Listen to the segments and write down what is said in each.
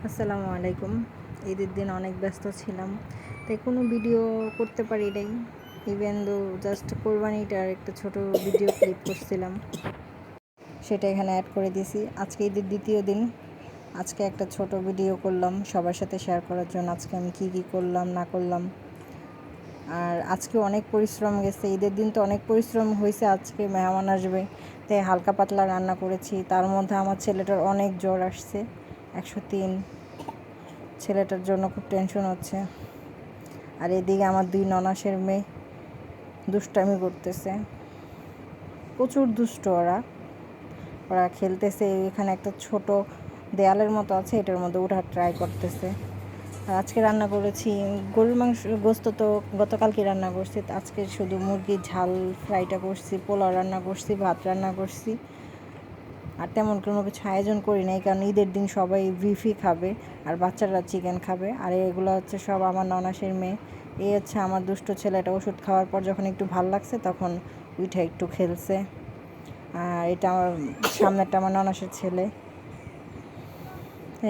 আসসালামু আলাইকুম। ঈদের দিন অনেক ব্যস্ত ছিলাম, তাই কোনো ভিডিও করতে পারি নাই। ইভেন দো জাস্ট কোরবানিটার একটা ছোট ভিডিও ক্লিপ করছিলাম, সেটা এখানে অ্যাড করে দিয়েছি। আজকে ঈদের দ্বিতীয় দিন, আজকে একটা ছোট ভিডিও করলাম সবার সাথে শেয়ার করার জন্য। আজকে আমি কী করলাম না করলাম। আর আজকে অনেক পরিশ্রম গেছে, ঈদের দিন তো অনেক পরিশ্রম হয়েছে। আজকে মেহমান আসবে, তাই হালকা পাতলা রান্না করেছি। তার মধ্যে আমার ছেলেটার অনেক জ্বর আসছে, 103। ছেলেটার জন্য খুব টেনশন হচ্ছে। আর এদিকে আমার 2 ননাসের মেয়ে দুষ্টামি করতেছে, প্রচুর দুষ্ট। ওরা খেলতেছে। এখানে একটা ছোট দেয়ালের মতো আছে, এটার মধ্যে ওঠার ট্রাই করতেছে। আর আজকে রান্না করেছি গরুর মাংস, গোস্ত তো গতকালকে রান্না করছি। আজকে শুধু মুরগির ঝাল ফ্রাইটা করছি, পোলাও রান্না করছি, ভাত রান্না করছি। আর তেমন কোনো কিছু আয়োজন করি নাই, কারণ ঈদের দিন সবাই বিফই খাবে আর বাচ্চারা চিকেন খাবে। আর এগুলো হচ্ছে সব আমার ননাসের মেয়ে। এই হচ্ছে আমার দুষ্ট ছেলেটা, ওষুধ খাওয়ার পর যখন একটু ভাল লাগছে তখন উঠে একটু খেলছে। আর এটা আমার সামনেরটা আমার ননাসের ছেলে।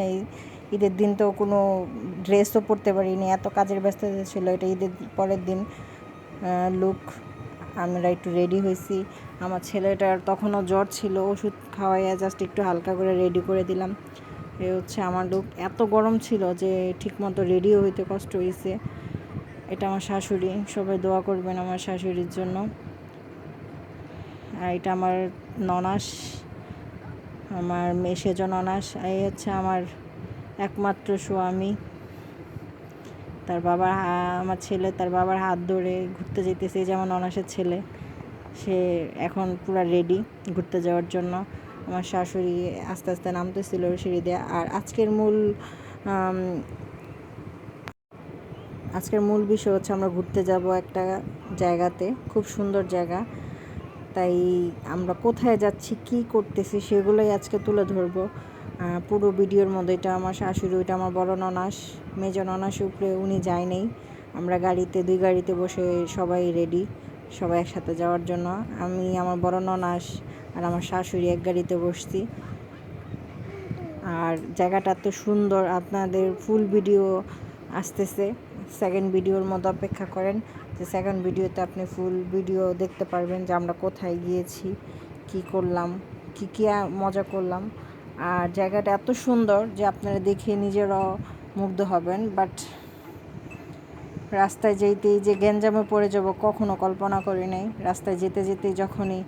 এই ঈদের দিন তো কোনো ড্রেসও পরতে পারিনি, এত কাজের ব্যস্ততা ছিল। এটা ঈদের পরের দিন লুক। আমরা একটু রেডি হয়েছি। আমার ছেলেটার তখনও জ্বর ছিল, ওষুধ খাওয়াইয়া জাস্ট একটু হালকা করে রেডি করে দিলাম। এ হচ্ছে আমার লুক। এত গরম ছিল যে ঠিকমতো রেডিও হইতে কষ্ট হয়েছে। এটা আমার শাশুড়ি, সবাই দোয়া করবেন আমার শাশুড়ির জন্য। আর এটা আমার ননাস, আমার মেসেজ ননাস। এই হচ্ছে আমার একমাত্র স্বামী। তার বাবার আমার ছেলে তার বাবার হাত ধরে ঘুরতে যেতেছে। যেমন ননাসের ছেলে, সে এখন পুরো রেডি ঘুরতে যাওয়ার জন্য। আমার শাশুড়ি আস্তে আস্তে নামতেছিল সিঁড়ি দিয়ে। আর আজকের মূল বিষয় হচ্ছে আমরা ঘুরতে যাব একটা জায়গাতে, খুব সুন্দর জায়গা। তাই আমরা কোথায় যাচ্ছি, কি করতেছি, সেগুলোই আজকে তুলে ধরবো পুরো ভিডিওর মধ্যে। এটা আমার শাশুড়ি, ওইটা আমার বড় ননাস, মেজো ননাস উপরে, উনি যায় নেই। আমরা গাড়িতে 2 গাড়িতে বসে সবাই রেডি, সবাই একসাথে যাওয়ার জন্য। আমি, আমার বড় ননাস আর আমার শাশুড়ি এক গাড়িতে বসছি। আর জায়গাটা এত সুন্দর, আপনাদের ফুল ভিডিও আসতেছে। সেকেন্ড ভিডিওর মতো অপেক্ষা করেন, যে সেকেন্ড ভিডিওতে আপনি ফুল ভিডিও দেখতে পারবেন যে আমরা কোথায় গিয়েছি, কি করলাম, কী মজা করলাম। আর জায়গাটা এত সুন্দর যে আপনারা দেখে নিজেরাও মুগ্ধ হবেন। বাট রাস্তায় যেতেই যে গ্যাঞ্জামে পড়ে যাব কখনো কল্পনা করি নাই। রাস্তায় যেতে যেতেই যখনই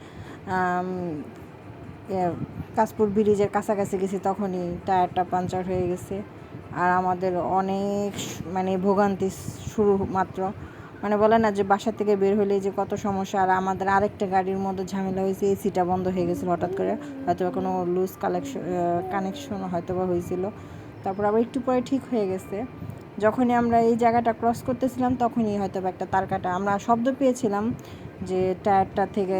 কাশপুর ব্রিজের কাছাকাছি গেছি তখনই টায়ারটা পাঞ্চার হয়ে গেছে। আর আমাদের অনেক ভোগান্তি শুরু মাত্র। বলে না যে বাসা থেকে বের হলেই যে কত সমস্যা। আর আমাদের আরেকটা গাড়ির মধ্যে ঝামেলা হয়েছে, এসিটা বন্ধ হয়ে গেছিলো হঠাৎ করে। হয়তো কোনো লুজ কানেকশন হয়তো বা হয়েছিল। তারপর আবার একটু পরে ঠিক হয়ে গেছে। যখনই আমরা এই জায়গাটা ক্রস করতেছিলাম তখনই হয়তো একটা তার কাটা, আমরা শব্দ পেয়েছিলাম যে টায়ারটা থেকে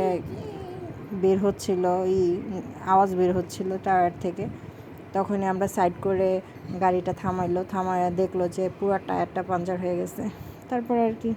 বের হচ্ছিল, আওয়াজ বের হচ্ছিল টায়ার থেকে। তখনই আমরা সাইড করে গাড়িটা থামাইয়া দেখলো যে পুরো টায়ারটা পাঞ্চার হয়ে গেছে। তারপর আর কি